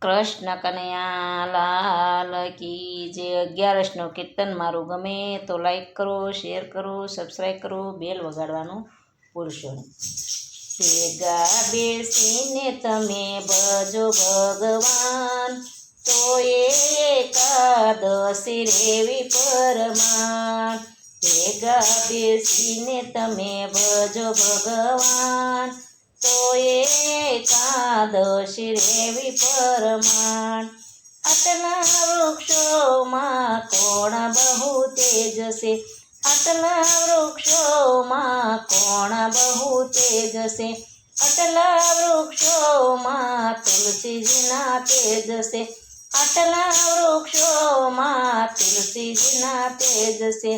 કૃષ્ણ કનૈયા લાલ કી જે 11નો કીર્તન મારું ગમે તો લાઈક કરો, શેર કરો, સબસ્ક્રાઈબ કરો, બેલ વગાડવાનું ભૂલશો નહીં. ભેગા બેસીને તમે ભજો ભગવાન, તો એકાદશી રેવી પરમાન. ભેગા બેસીને તમે ભજો ભગવાન, તો એકાદશી રેવી પરમાન. આટલા વૃક્ષોમાં કોણ બહુ તેજ છે, આટલા વૃક્ષોમાં કોણ બહુ તેજ છે, આટલા વૃક્ષોમાં તુલસીજીના તેજ છે, આટલા વૃક્ષોમાં તુલસીજીના તેજ છે.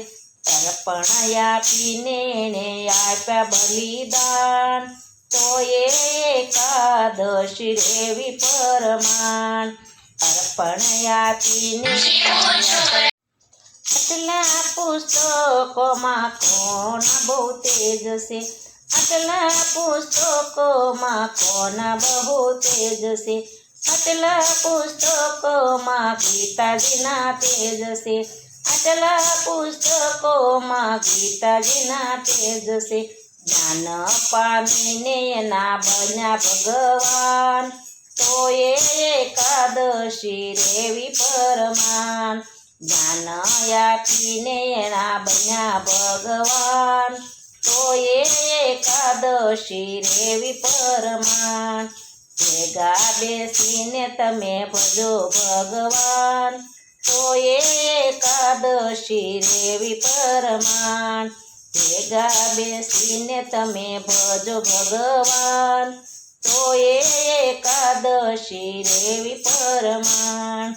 તર્પણ આપીને એણે આપ્યા બલિદાન, તો એકાદશી રેવી પરમાન. અર્પણ આપીને આટલા પુસ્તકોમાં કોણ બહુ તેજ છે, આટલા પુસ્તકોમાં કોણ બહુ તેજ છે, આટલા પુસ્તકોમાં ગીતાજીના તેજ છે, આટલા પુસ્તકોમાં ગીતાજીના તેજ છે. જ્ઞાન પામીને એના બન્યા ભગવાન, તો એકાદશી રેવી પરમાન. જ્ઞાન આપીને એના બન્યા ભગવાન, તો એકાદશી રેવી પરમાન. ભેગા બેસીને તમે ભજો ભગવાન, તો એકાદશી રેવી પરમાન. ભેગા બેસીને તમે ભજો ભગવાન, તો એકાદશી રેવી પરમાન.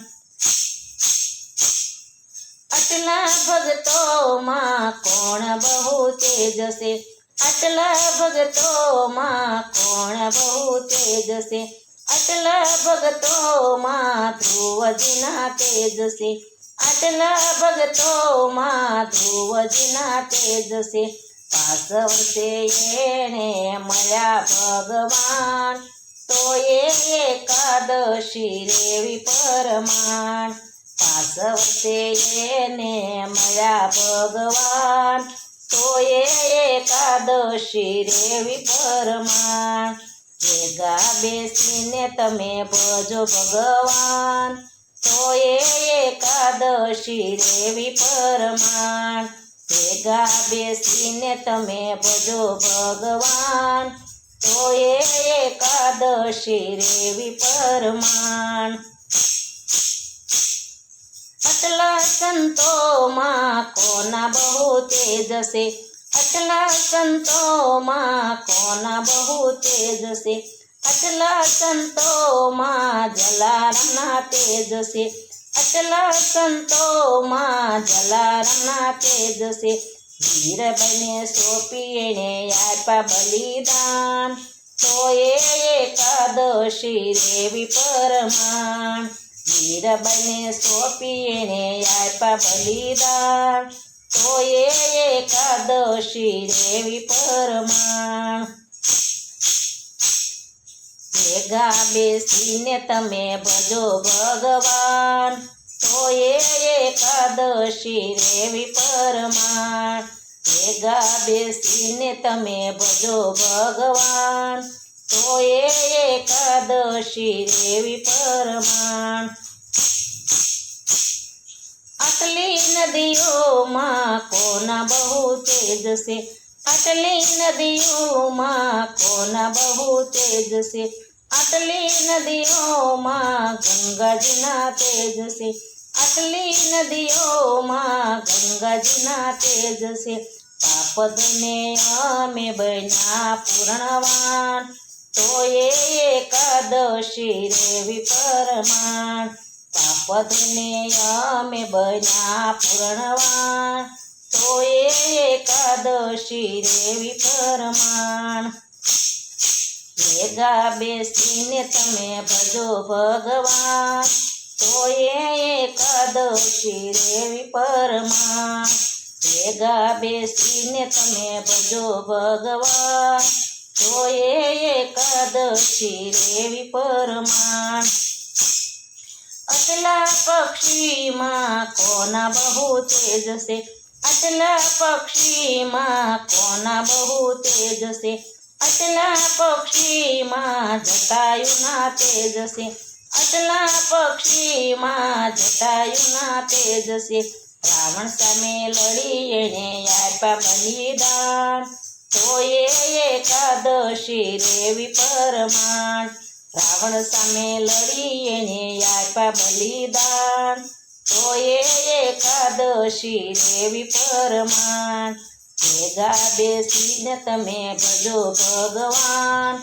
આટલા ભક્તોમાં કોણ બહુ તેજ છે, આટલા ભક્તોમાં કોણ બહુ તેજ છે, આટલા ભક્તોમાં ધ્રુવજીના તેજ છે, આટલા ભક્તોમાં ધ્રુવજીના તેજ છે. 5 વર્ષે એણે મળ્યા ભગવાન, તો એકાદશી રેવી પરમાન. 5 વર્ષે એને મળ્યા ભગવાન, તો એકાદશી રેવી પરમાન. ભેગા બેસીને તમે ભજો ભગવાન, તો એકાદશી રેવી પરમાન. ભેગા બેસીને તમે ભજો ભગવાન, તો એકાદશી રેવી પરમાન. આટલા સંતોમાં કોના બહુ તેજ છે, આટલા સંતોમાં કોના બહુ તેજ છે, આટલા સંતોમાં જલારામના તેજ છે, આટલા સંતોમાં જલારામના તેજ છે. વીરબાઈને સોંપી એણે આપ્યા બલિદાન, તો એકાદશી રેવી પરમાન. વીરબાઈને સોંપી એણે આપ્યા બલિદાન, તો એકાદશી રેવી પરમાન. ભેગા બેસીને તમે ભજો ભગવાન, તો એકાદશી રેવી પરમાન. ભેગા બેસીને તમે ભજો ભગવાન, તો એકાદશી રેવી પરમાન. આટલી નદીઓમાં કોના બહુ તેજ છે, આટલી નદીઓમાં કોના બહુ તેજ છે, આટલી નદીઓમાં ગંગાજીના તેજ છે, આટલી નદીઓમાં ગંગાજીના તેજ છે. પાપધને અમે બન્યા પૂર્ણવાન, તો એકાદશી રેવી પરમાન. પાપધને અમે બન્યા પૂર્ણવાન, તો એકાદશી રેવી પરમાન. ભેગા બેસીને તમે ભજો ભગવાન, તો એકાદશી રેવી પરમાન. ભેગા બેસીને તમે ભજો ભગવાન, તો એકાદશી રેવી પરમાન. આટલા પક્ષીમાં કોના બહુ તેજ છે, આટલા પક્ષીમાં કોના બહુ તેજ છે, આટલા પક્ષીમાં જટાયુના તેજ છે, આટલા પક્ષીમાં જટાયુના તેજ છે. રાવણ સામે લડી એણે આપ્યા બલિદાન, તોય એકાદશી રેવી પરમાણ. રાવણ સામે લડી એણે આપ્યા બલિદાન, તોય એકાદશી રેવી પરમાણ. ભેગા બેસીને તમે ભજો ભગવાન,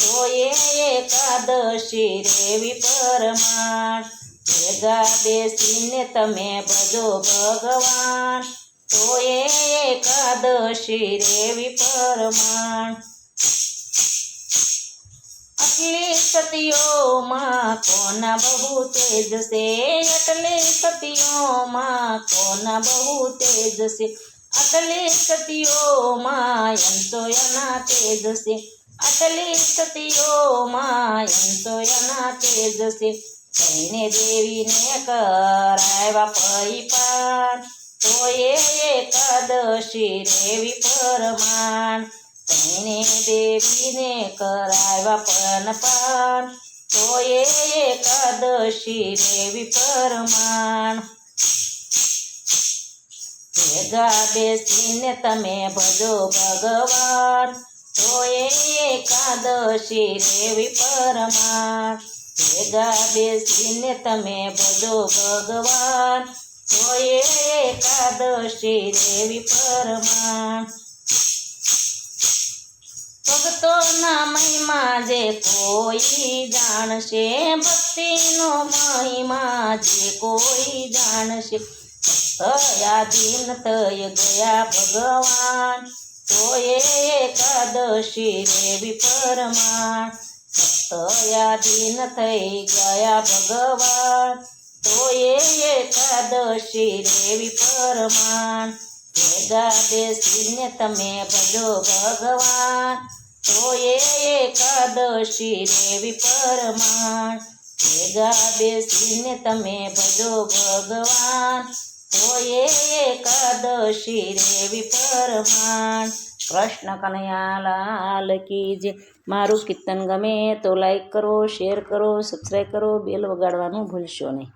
તોય એકાદશી રેવી પરમાણ. ભેગા બેસીને તમે ભજો ભગવાન, તોય એકાદશી રેવી પરમાણ. આટલી સતીઓમાં કોના બહુ તેજ છે, આટલી સતીઓમાં કોના બહુ તેજ છે, આટલી સતીઓમાં અંતોયના તેજ છે, આટલી સતીઓમાં અંતોયના તેજ છે. કઈને દેવીને કરાવ્યા પરિપાન, તોય એકાદશી રેવી પરમાણ. કઈને દેવીને કરાવ્યા પનપાન, તોય એકાદશી રેવી પરમાણ. ભેગા બેસીને તમે ભજો ભગવાન, તોય એકાદશી રેવી પરમાણ. ભેગા બેસીને તમે ભજો ભગવાન, તોય એકાદશી રેવી પરમાણ. ભક્તોના મહિમા જે કોઈ જાણશે, ભક્તિનો મહિમા જે કોઈ જાણશે. ભક્તયાધીન થઈ ગયા ભગવાન, તોય એકાદશી રેવી પરમાણ. ભક્તયાધીન થઈ ગયા ભગવાન, તોય એકાદશી રેવી પરમાણ. ભેગા બેસીને તમે ભજો ભગવાન, તોય એકાદશી રેવી પરમાણ. ભેગા બેસીને તમે ભજો ભગવાન, તોય એકાદશી રેવી પરમાણ. કૃષ્ણ કનૈયા લાલ કી જય. મારું કીર્તન ગમે તો લાઈક કરો, શેર કરો, સબસ્ક્રાઈબ કરો, બેલ વગાડવાનું ભૂલશો નહીં.